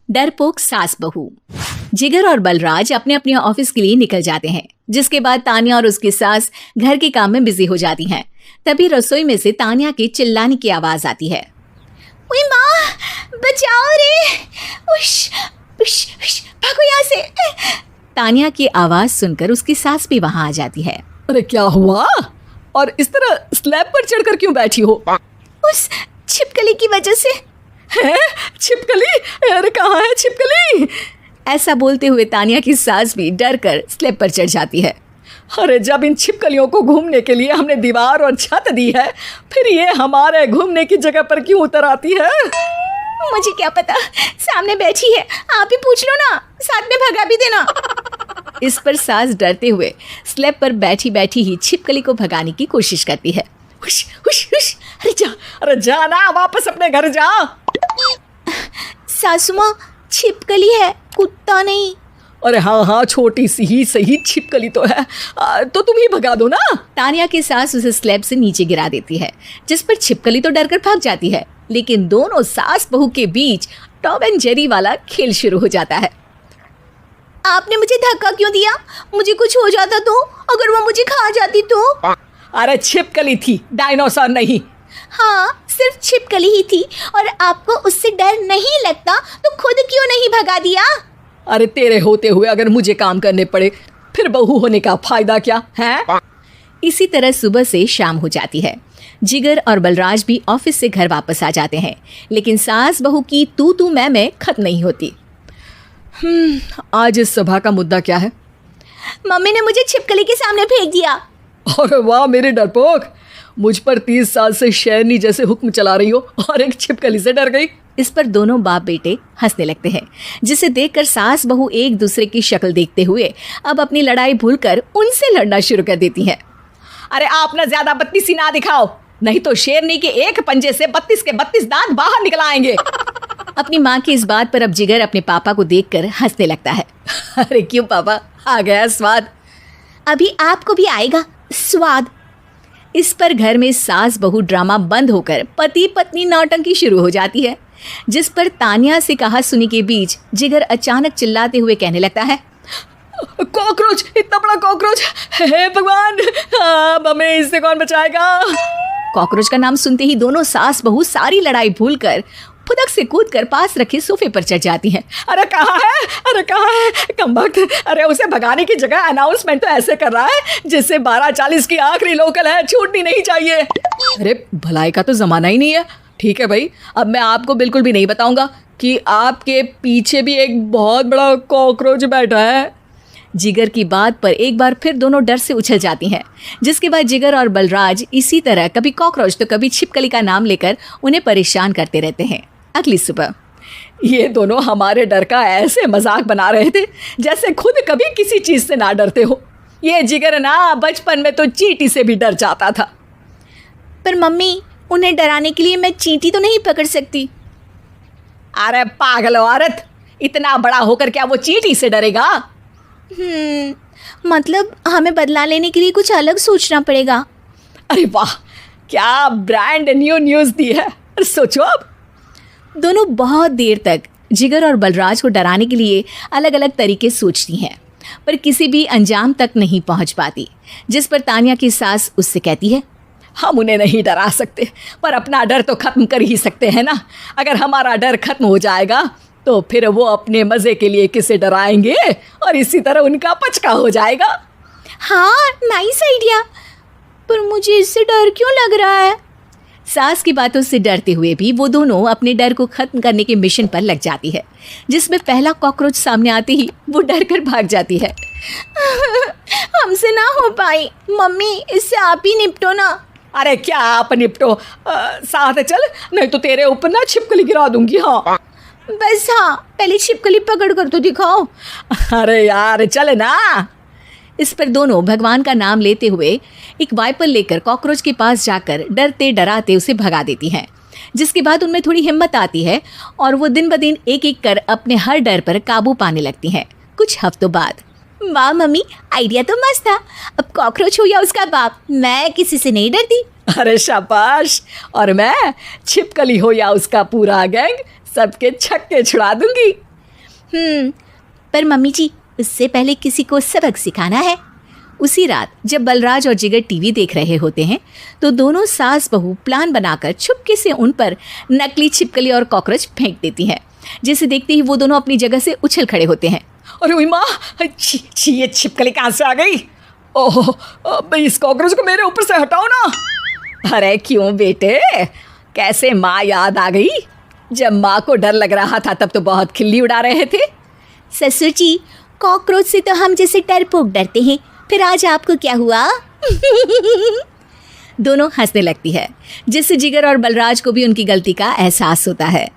डरपोक सास बहू। जिगर और बलराज अपने अपने ऑफिस के लिए निकल जाते हैं, जिसके बाद तान्या और उसकी सास घर के काम में बिजी हो जाती हैं। तभी रसोई में से तान्या के चिल्लाने की आवाज आती है। ओए माँ, बचाओ रे, उश, उश, उश, भागो यहाँ से। तान्या की आवाज सुनकर उसकी सास भी वहां आ जाती है। अरे क्या हुआ? और इस तरह स्लैब पर चढ़कर क्यों बैठी हो? उस छिपकली की वजह से। है? छिपकली? अरे कहाँ है छिपकली? ऐसा बोलते हुए तान्या की सास भी डर कर स्लैब पर चढ़ जाती है। अरे जब इन छिपकलियों को घूमने के लिए हमने दीवार और छत दी है, फिर ये हमारे घूमने की जगह पर क्यों उतर आती है? मुझे क्या पता, सामने बैठी है, आप ही पूछ लो ना, साथ में भगा भी देना। इस पर सास डरते हुए स्लैब पर बैठी बैठी ही छिपकली को भगाने की कोशिश करती है। हुश, हुश, हुश, अरे जा ना, वापस अपने घर जा। सासू माँ, छिपकली है, कुत्ता नहीं। अरे हाँ, छोटी सी ही सही छिपकली तो है, तो तुम ही भगा दो ना। तान्या की सास उसे स्लैब से नीचे गिरा देती है, जिस पर छिपकली तो डरकर भाग जाती है, लेकिन दोनों सास बहू के बीच टॉम एंड जेरी वाला खेल शुरू हो जाता है। आपने मुझे धक्का क्यों दिया? मुझे कुछ हो जाता तो, अगर वो मुझे खा जाती तो? अरे छिपकली थी, डायनासोर नहीं। हाँ, सिर्फ छिपकली ही थी, और आपको उससे डर नहीं लगता तो खुद क्यों नहीं भगा दिया? अरे तेरे होते हुए अगर मुझे काम करने पड़े, फिर बहू होने का फायदा क्या है? इसी तरह सुबह से शाम हो जाती है। जिगर और बलराज भी ऑफिस से घर वापस आ जाते हैं, लेकिन सास बहू की तू मैं खत्म नहीं होती। आज इस सभा का मुद्दा क्या है? मम्मी ने मुझे छिपकली के सामने फेंक दिया। अरे वाह मेरे डरपोक, मुझ पर 30 साल से शेरनी जैसे हुक्म चला रही हो और एक छिपकली से डर गई। इस पर दोनों बाप बेटे हंसने लगते हैं, जिसे देखकर सास बहू एक दूसरे की शक्ल देखते हुए अब अपनी लड़ाई भूलकर उनसे लड़ना शुरू कर देती हैं। अरे आप ना ज्यादा बत्तीसी ना दिखाओ, नहीं तो शेरनी के एक पंजे से 32 के 32 दांत बाहर निकल आएंगे। अपनी माँ की इस बात पर अब जिगर अपने पापा को देखकर हंसने लगता है। अरे क्यों पापा, आ गया स्वाद? अभी आपको भी आएगा स्वाद। इस पर घर में सास बहू ड्रामा बंद होकर पति पत्नी नौटंकी शुरू हो जाती है, जिस पर तान्या से कहा सुनी के बीच जिगर अचानक चिल्लाते हुए कहने लगता है। कॉकरोच, इतना बड़ा कॉकरोच, हे भगवान, अब हमें इससे कौन बचाएगा? कॉकरोच का नाम सुनते ही दोनों सास बहू सारी लड़ाई भूलकर फुदक से कूदकर पास रखे सोफे पर चढ़ जाती हैं। अरे कहाँ है, अरे कहाँ है कमबख्त? अरे उसे भगाने की जगह अनाउंसमेंट तो ऐसे कर रहा है जिससे 12:40 की आखिरी लोकल है, छूटनी नहीं चाहिए। अरे भलाई का तो जमाना ही नहीं है। ठीक है भाई, अब मैं आपको बिल्कुल भी नहीं बताऊंगा कि आपके पीछे भी एक बहुत बड़ा कॉकरोच बैठा है। जिगर की बात पर एक बार फिर दोनों डर से उछल जाती हैं, जिसके बाद जिगर और बलराज इसी तरह कभी कॉकरोच तो कभी छिपकली का नाम लेकर उन्हें परेशान करते रहते हैं। अगली सुबह ये दोनों हमारे डर का ऐसे मजाक बना रहे थे जैसे खुद कभी किसी चीज से ना डरते हो। ये जिगर ना बचपन में तो चींटी से भी डर जाता था। पर मम्मी, उन्हें डराने के लिए मैं चींटी तो नहीं पकड़ सकती। अरे पागल औरत, इतना बड़ा होकर क्या वो चींटी से डरेगा? मतलब हमें बदला लेने के लिए कुछ अलग सोचना पड़ेगा। अरे वाह, क्या ब्रांड न्यू न्यूज़ दी है। सोचो अब। दोनों बहुत देर तक जिगर और बलराज को डराने के लिए अलग अलग तरीके सोचती हैं, पर किसी भी अंजाम तक नहीं पहुंच पाती, जिस पर तान्या की सास उससे कहती है। हम उन्हें नहीं डरा सकते, पर अपना डर तो खत्म कर ही सकते हैं ना। अगर हमारा डर खत्म हो जाएगा तो फिर वो अपने मज़े के लिए किसे डराएंगे और इसी तरह उनका पचका हो जाएगा। हाँ, नाइस आइडिया, पर मुझे इससे डर क्यों लग रहा है? सास की बातों से डरते हुए भी वो दोनों अपने डर को खत्म करने के मिशन पर लग जाती है, जिसमें पहला कॉकरोच सामने आते ही वो डर कर भाग जाती है। हमसे ना हो पाई मम्मी, इससे आप ही निपटो ना। अरे क्या आप निपटो, साथ चल, नहीं तो तेरे ऊपर ना छिपकली गिरा दूंगी। हाँ बस, हाँ पहले छिपकली पकड़ कर तो दिखाओ। अरे यार चल ना। इस पर दोनों भगवान का नाम लेते हुए एक वाइपर लेकर कॉकरोच के पास जाकर डरते डराते उसे भगा देती हैं, जिसके बाद उनमें थोड़ी हिम्मत आती है और वो दिन ब दिन एक एक कर अपने हर डर पर काबू पाने लगती हैं। कुछ हफ्तों बाद। वाह मम्मी, आइडिया तो मस्त था। अब कॉकरोच हो या उसका बाप, मैं किसी से नहीं डरती। अरे शाबाश। और मैं छिपकली हो या उसका पूरा गैंग, सबके छक्के छुड़ा दूंगी। पर मम्मी जी उससे पहले किसी को सबक सिखाना है। उसी रात जब बलराज और जिगर टीवी देख रहे होते हैं तो दोनों सास बहू प्लान बनाकर चुपके से उन पर नकली छिपकली और कॉकरोच फेंक देती हैं, जिसे देखते ही वो दोनों अपनी जगह से उछल खड़े होते हैं। अरे ओए माँ, छी ये छिपकली कहाँ से आ गई? ओह, अब इस कॉकरोच को मेरे ऊपर से हटाओ ना। अरे क्यों बेटे, कैसे माँ याद आ गई? जब माँ को डर लग रहा था तब तो बहुत खिल्ली उड़ा रहे थे। ससुर जी, कॉकरोच से तो हम जैसे डरपोक डरते हैं, फिर आज आपको क्या हुआ? दोनों हंसने लगती है, जिससे जिगर और बलराज को भी उनकी गलती का एहसास होता है।